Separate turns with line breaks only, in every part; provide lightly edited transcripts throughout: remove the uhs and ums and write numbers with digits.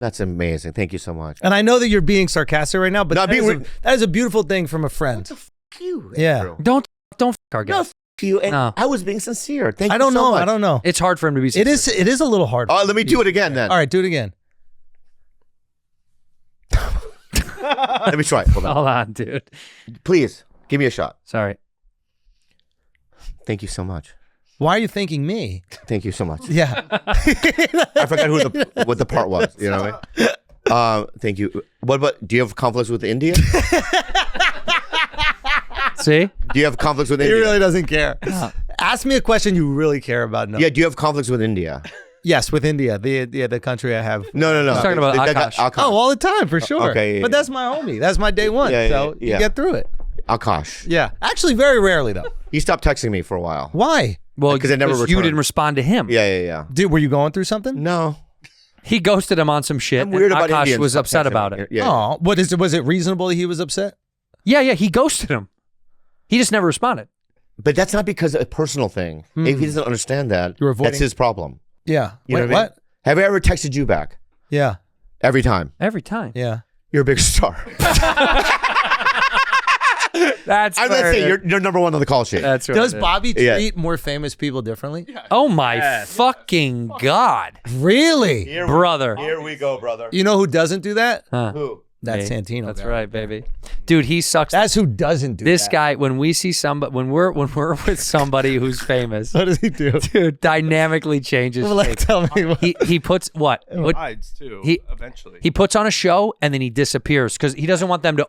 That's amazing. Thank you so much.
And I know that you're being sarcastic right now, but
No,
that is a beautiful thing from a friend.
What the f you?
Yeah.
Andrew?
Don't f our guy.
No, f you. And
No.
I was being sincere. Thank
I
you
don't
so
know.
much.
I don't know.
It's hard for him to be
It
sincere.
is a little hard.
Let me do it again then.
All right, do it again.
Let me try it. Hold on.
Hold on, dude.
Please, give me a shot.
Sorry.
Thank you so much.
Why are you thanking me?
Thank you so much.
Yeah.
I forgot what the part was. You know what I mean? Thank you. What about, do you have conflicts with India?
See?
Do you have conflicts with
He
India?
really doesn't care. Ask me a question you really care about. No.
Yeah, do you have conflicts with India?
Yes, with India, the country I have.
No.
He's talking about Akash.
Oh, all the time, for sure.
Okay, yeah,
but that's my homie. That's my day one.
Yeah,
so
yeah.
you get through it.
Akash.
Yeah. Actually, very rarely, though.
He stopped texting me for a while.
Why?
Well,
Because I never
you
returned.
didn't respond to him.
Yeah.
Dude, were you going through something?
No.
He ghosted him on some shit.
I'm weird
and
about
Akash
Indians.
was
Stop
upset
texting
about
me.
it.
Yeah.
Oh, was it reasonable that he was upset?
Yeah, he ghosted him. He just never responded.
But that's not because of a personal thing. If he doesn't understand that,
You're avoiding-
that's his problem.
Yeah.
You know
Wait,
what? I mean?
what?
Have I ever texted you back?
Yeah.
Every time.
Every time.
Yeah.
You're a big star.
That's
I'm not saying you're number one on the call sheet.
That's right.
Does Bobby
Yeah.
treat more famous people differently?
Oh my fucking God.
Really?
Brother.
Here we go, brother.
You know who doesn't do that?
Huh.
Who?
That's
Hey,
Santino.
That's
guy.
right, baby. Dude, he sucks.
That's who doesn't do
This
that.
guy, when we see somebody, when we're with somebody who's famous,
What does he do?
dude, dynamically changes.
Well, like,
shape.
tell me what.
He puts what?
Hides too.
He-
Eventually.
He puts on a show and then he disappears because he doesn't want them to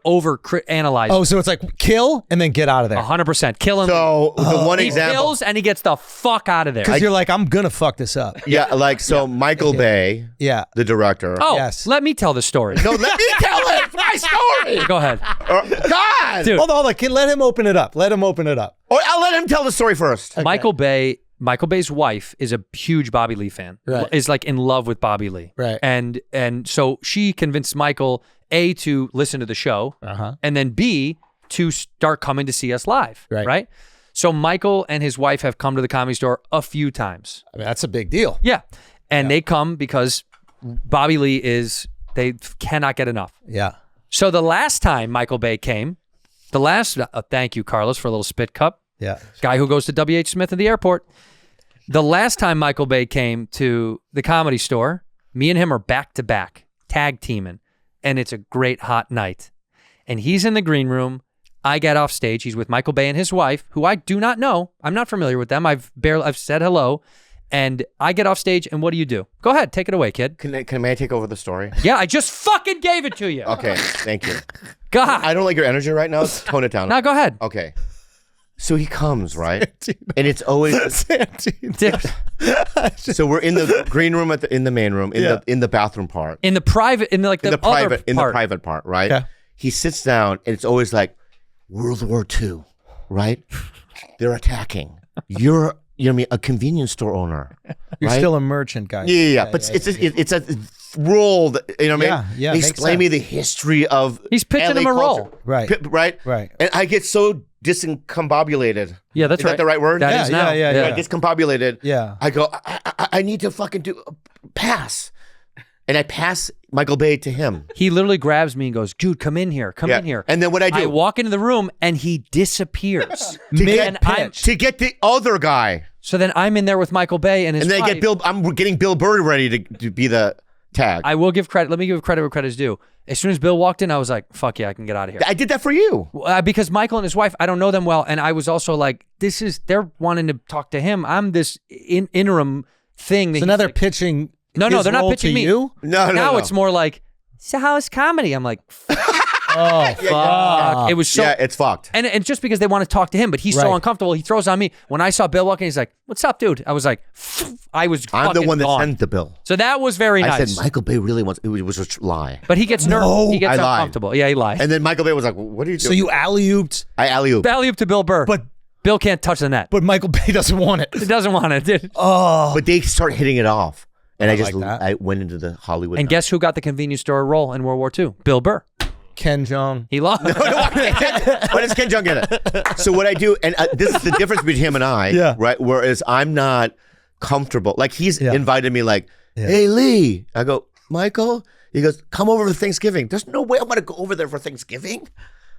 analyze.
Oh, so it's like kill and then get out of there.
100%. Kill him.
So the one
He
example.
kills and he gets the fuck out of there.
Because you're like, I'm gonna fuck this up.
Yeah, like so Michael Bay,
Yeah.
the director.
Oh,
Yes.
let me tell the story.
No, let me tell it. It's my story.
Go ahead.
God.
Dude.
Hold on, let him open it up. Let him open it up.
Or I'll let him tell the story first.
Michael Bay's wife is a huge Bobby Lee fan.
Right.
Is like in love with Bobby Lee.
Right.
And so she convinced Michael A, to listen to the show, and then B, to start coming to see us live.
Right.
So Michael and his wife have come to the Comedy Store a few times.
I mean, that's a big deal.
Yeah. And they come because Bobby Lee they cannot get enough.
Yeah.
So the last time Michael Bay came, thank you, Carlos, for a little spit cup.
Yeah.
Guy who goes to W.H. Smith at the airport. The last time Michael Bay came to the Comedy Store, me and him are back to back, tag teaming, and it's a great hot night. And he's in the green room. I get off stage. He's with Michael Bay and his wife, who I do not know. I'm not familiar with them. I've said hello. And I get off stage, and what do you do? Go ahead, take it away, kid.
May I take over the story?
Yeah, I just fucking gave it to you.
Okay, thank you.
God.
I don't like your energy right now. Tone it down.
Now go ahead.
Okay. So he comes, right? And it's always so we're in the green room in the main room in the bathroom part.
In the private, in the
private part, right?
Okay.
He sits down and it's always like World War II, right? They're attacking. You're a convenience store owner.
You're
right?
still a merchant guy.
Yeah. But it's a role that, you know what I mean?
Yeah,
They
makes
explain me
sense.
the history of
He's pitching
LA
him a
culture.
role.
Right.
Right? And I get so discombobulated.
Yeah, that's
Is
right.
that the right word?
That is now.
Yeah.
Discombobulated.
Yeah.
I go, I need to fucking pass. And I pass Michael Bay to him.
He literally grabs me and goes, dude, come in here. Come in here.
And then what I do?
I walk into the room and he disappears.
to get the other guy.
So then I'm in there with Michael Bay and his
And then
wife.
I'm getting Bill Burr ready to be the tag.
I will give credit. Let me give credit where credit's due. As soon as Bill walked in, I was like, fuck yeah, I can get out of here.
I did that for you.
Because Michael and his wife, I don't know them well. And I was also like, they're wanting to talk to him. I'm this interim thing. That
So now they're
like,
pitching.
No,
his
they're not
role
pitching
to
me.
You?
No.
Now it's more like, so how is comedy? I'm like,
Oh,
fuck. It was so.
Yeah, it's fucked.
And just because they want to talk to him, but he's so
Right.
uncomfortable, he throws on me. When I saw Bill walking, he's like, "What's up, dude?" I was like,
I'm the
fucking
one that
gone.
sent the bill.
So that was very
I
nice.
said Michael Bay really wants. It was a lie.
But he gets nervous. He gets
I lied.
uncomfortable. Yeah, he lied.
And then Michael Bay was like, "What are you doing?"
so you alley-ooped,
I alley-oop.
Alley-oop to Bill Burr.
but
Bill can't touch the net.
Michael Bay doesn't want it.
He doesn't want it, dude.
Oh,
But they start hitting it off, and I just
like that.
I went into the Hollywood.
And guess who got the convenience store role in World War II? Bill Burr.
Ken Jeong.
He lost.
What does Ken Jeong get it? So what I do, and this is the difference between him and I,
Yeah.
right? Whereas I'm not comfortable. Like he's
Yeah.
invited me, like, "Hey Lee," I go, "Michael, He goes, come over for Thanksgiving. There's no way I'm going to go over there for Thanksgiving.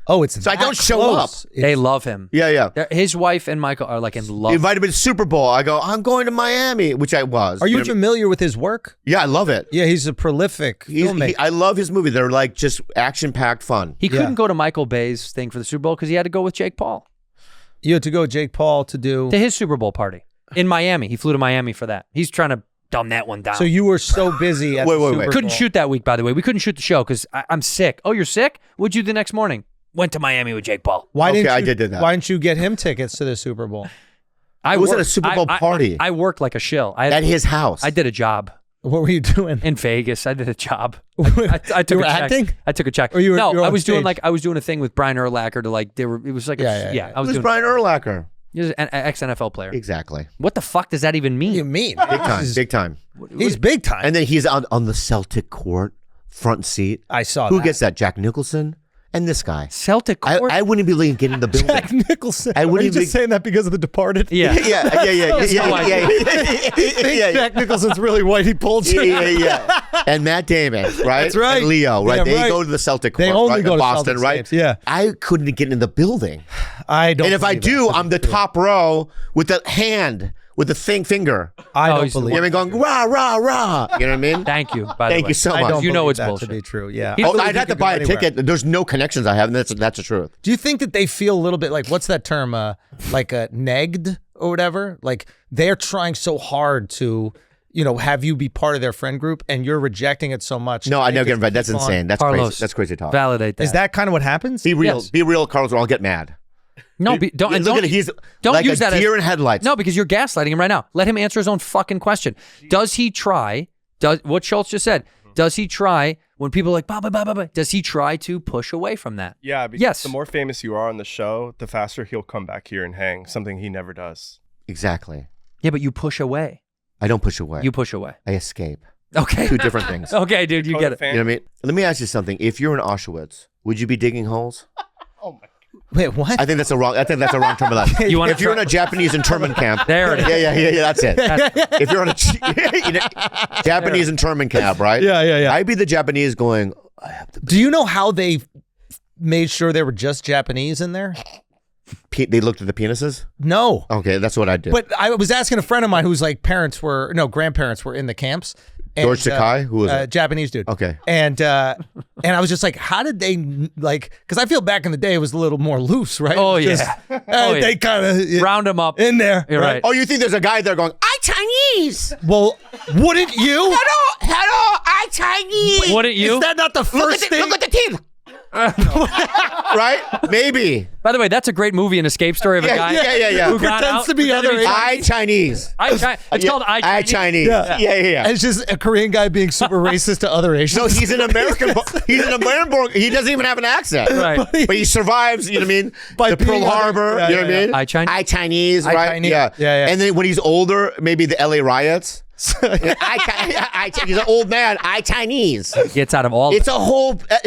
Oh, it's
So I don't show up.
They love him.
Yeah.
His wife and Michael are like in love.
He invited me to Super Bowl. I go, I'm going to Miami, which I was.
Are you familiar with his work?
Yeah, I love it.
Yeah, he's a prolific filmmaker.
I love his movie. They're like just action-packed fun.
He couldn't go to Michael Bay's thing for the Super Bowl because he had to go with Jake Paul
You had to go with Jake Paul to do...
to his Super Bowl party in Miami. He flew to Miami for that. He's trying to dumb that one down.
So you were so busy at the Super Bowl.
Couldn't shoot that week, by the way. We couldn't shoot the show because I'm sick. Oh, you're sick? What'd you do the next morning? Went to Miami with Jake Paul.
Why didn't you,
I did that.
Why didn't you get him tickets to the Super Bowl?
I
It was at a
worked-
Super Bowl party.
I worked like a shill.
At his house.
I did a job
What were you doing?
in Vegas. I did a job. I took
You were
a check.
acting?
I took a check.
Or you were-
no,
you were
I
on
was doing
stage?
like I was doing a thing with Brian Urlacher to like it was like I was
Who's
doing
Brian Urlacher?
he was an ex-NFL player.
Exactly.
What the fuck does that even mean?
What do you mean?
Big time. Big time.
He's big time.
And then he's on the Celtic court, front seat.
I saw
Who
that.
gets that? Jack Nicholson and this guy.
Celtic court?
I wouldn't be letting getting in the building.
Jack Nicholson.
I
Are
wouldn't
you just
even-
saying that because of The Departed?
yeah.
Yeah.
Jack Nicholson's really white. He pulled you.
Yeah. And Matt Damon, right?
That's right.
And Leo, right?
Yeah,
they
right.
go to the Celtic
They
court,
only
right?
go
in
to
Boston,
Celtics
right?
games, yeah.
I couldn't get in the building.
I don't.
And if I
believe
do,
that.
I'm the top row with the hand, with the finger.
I
Oh,
don't
he's the
believe.
You know what I mean? Going, rah, rah, rah. You know what I mean?
Thank you, by the way.
Thank you so
I
much.
don't
You know
believe
it's
that
bullshit.
to be true. Yeah.
He-
Oh,
believe
I'd
you
have to
could go
buy a
anywhere.
ticket. There's no connections I have, and that's the truth.
Do you think that they feel a little bit like what's that term? Like negged or whatever? Like they're trying so hard to, have you be part of their friend group, and you're rejecting it so much.
No, I
Think
never get
it's
invited. That's
fun.
insane. That's
Carlos,
crazy. That's crazy talk.
Validate that.
Is that kind of what happens?
Be real.
Yes.
Be real, Carlos, or I'll get mad.
No, don't
Look at it. He's
don't
like
use
a
that
deer
as,
in headlights.
No, because you're gaslighting him right now. Let him answer his own fucking question. Does he try? Does what Schultz just said? Does he try when people are like blah blah blah blah blah? Does he try to push away from that?
Yeah, because
Yes.
the more famous you are on the show, the faster he'll come back here and hang, something he never does.
Exactly.
Yeah, but you push away.
I don't push away.
You push away.
I escape.
Okay.
Two different things.
Okay, dude, you get it.
You know what I mean? Let me ask you something. If you're in Auschwitz, would you be digging holes?
Wait, what?
I think that's a wrong terminology.
You wanna
if you're in
try-
a Japanese internment camp.
There it is.
Yeah, that's it. If you're on a Japanese internment camp, right?
Yeah.
I'd be the Japanese going, I have to.
Do you know how they made sure there were just Japanese in there?
They looked at the penises?
No.
Okay, that's what I did.
But I was asking a friend of mine whose grandparents were in the camps. And,
George Takei? Who was it?
Japanese dude.
Okay.
And I was just like, how did they because I feel back in the day it was a little more loose, right?
Oh,
Just,
yeah. Oh, yeah.
They kind of
Round him up.
in there.
You're right.
Oh, you think there's a guy there going, I Chinese?
Well, wouldn't you?
Hello, I Chinese.
Wouldn't you?
Is that not the first thing?
Look at the teeth. Right? Maybe.
By the way, that's a great movie, an escape story of a guy
Yeah.
who got
Pretends
out,
to be other
pretended to
I Chinese.
It's called I
Chinese.
Yeah.
Yeah.
And it's just a Korean guy being super racist to other Asians.
No, he's an American. He's an American. He doesn't even have an accent.
Right.
But he survives, you know what I mean?
By
The Pearl
being other-
Harbor,
yeah,
you know
yeah,
what I mean?
I Chinese.
I Chinese,
I
right?
Chinese.
Yeah.
Yeah.
And then when he's older, maybe the LA riots. He's an old man. I Chinese.
Gets out of all.
It's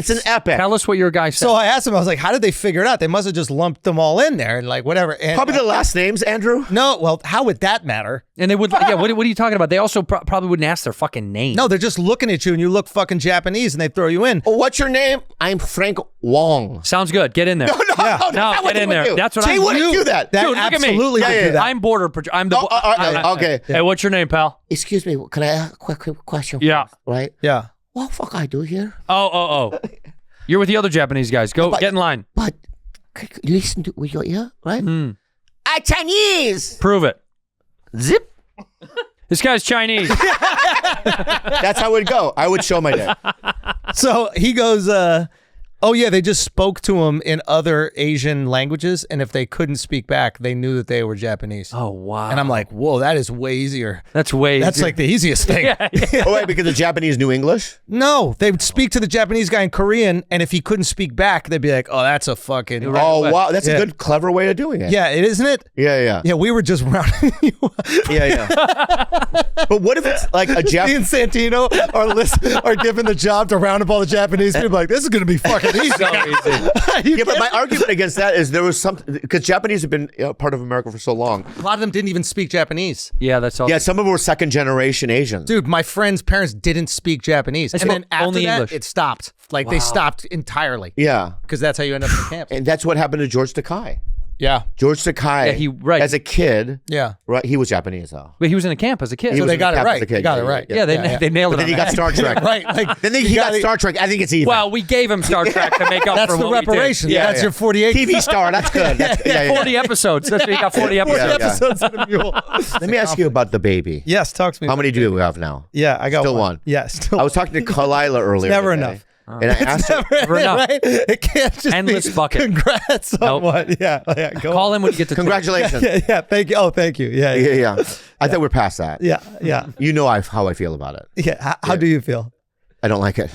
an epic.
Tell us what your guy said.
So I asked him, I was like, how did they figure it out? They must have just lumped them all in there and like whatever. And,
Probably the last names, Andrew.
no, well, how would that matter?
and they would, yeah. What are you talking about? They also probably wouldn't ask their fucking name.
No, they're just looking at you and you look fucking Japanese and they throw you in.
Oh, what's your name? I'm Frank Wong.
Sounds good. Get in there.
No,
No,
that's what
get in
they would
there.
do.
That's what
They
I
wouldn't do that.
That
Dude, look at me.
absolutely
Yeah,
would
yeah.
do that.
I'm border. I'm the.
Okay.
Hey, what's your name, pal?
Excuse me. Can I ask a quick question?
Yeah.
Right?
Yeah.
What the fuck I do here?
Oh. You're with the other Japanese guys. Go
But-
get in line.
But listen to with your ear, right? I Chinese.
Prove it.
Zip.
This guy's Chinese.
That's how it would go. I would show my dick.
So he goes, oh yeah, they just spoke to him in other Asian languages, and if they couldn't speak back, they knew that they were Japanese.
Oh wow.
And I'm like, whoa, that is way easier.
that's way.
That's like the easiest thing.
Yeah.
Oh wait, because the Japanese knew English.
No, they would speak to the Japanese guy in Korean, and if he couldn't speak back, they'd be like, oh, that's a fucking...
Right.
Oh wow, that's
Yeah.
a good, clever way of doing it.
Yeah, it isn't it?
Yeah.
Yeah, we were just rounding you up.
Yeah. But what if it's like a
Me
Japanese?
and Santino are giving the job to round up all the Japanese people. Like, this is going to be fucking Japanese.
So easy.
Yeah, but my argument against that is there was something because Japanese have been part of America for so long.
A lot of them didn't even speak Japanese.
Yeah, that's all.
Yeah, some of them were second generation Asians.
Dude, my friend's parents didn't speak Japanese.
They
And then
spoke
after
only
that,
English.
it stopped. Like, they stopped entirely.
Yeah,
Because that's how you end up in the camp.
and that's what happened to George Takei.
Yeah.
George Takei,
Yeah, right.
as a kid,
Yeah.
right? He was Japanese though.
But he was in a camp as a kid.
He
So
was
they
in
got
the
it
camp as
right.
a kid.
They got it right.
yeah, they nailed it.
But then he
on
got
that.
Star Trek.
Right. Like,
Then he got Star Trek. I think it's even.
Well, we gave him Star Trek to make up
that's
for
the
what
reparation.
Yeah,
That's
yeah.
your 48
TV star. That's good. That's,
we did. 40 episodes. That's what he got 40 episodes.
Yeah.
episodes of the mule.
Let me ask you about the baby.
Yes, talk to me.
How many do we have now?
Yeah, I got
Still one.
Yeah, still.
I was talking to Kalila earlier.
never
today,
enough.
And I asked her.
Never enough.
Right? It can't just
Endless
be
bucket.
Congrats on
Nope.
What? Yeah, go
Call
on.
him when you get to
Congratulations.
Yeah, thank you. Oh, thank you. Yeah,
Yeah,
yeah,
yeah. I thought we're past that.
yeah.
You know how I feel about it.
Yeah. How do you feel?
I don't like it.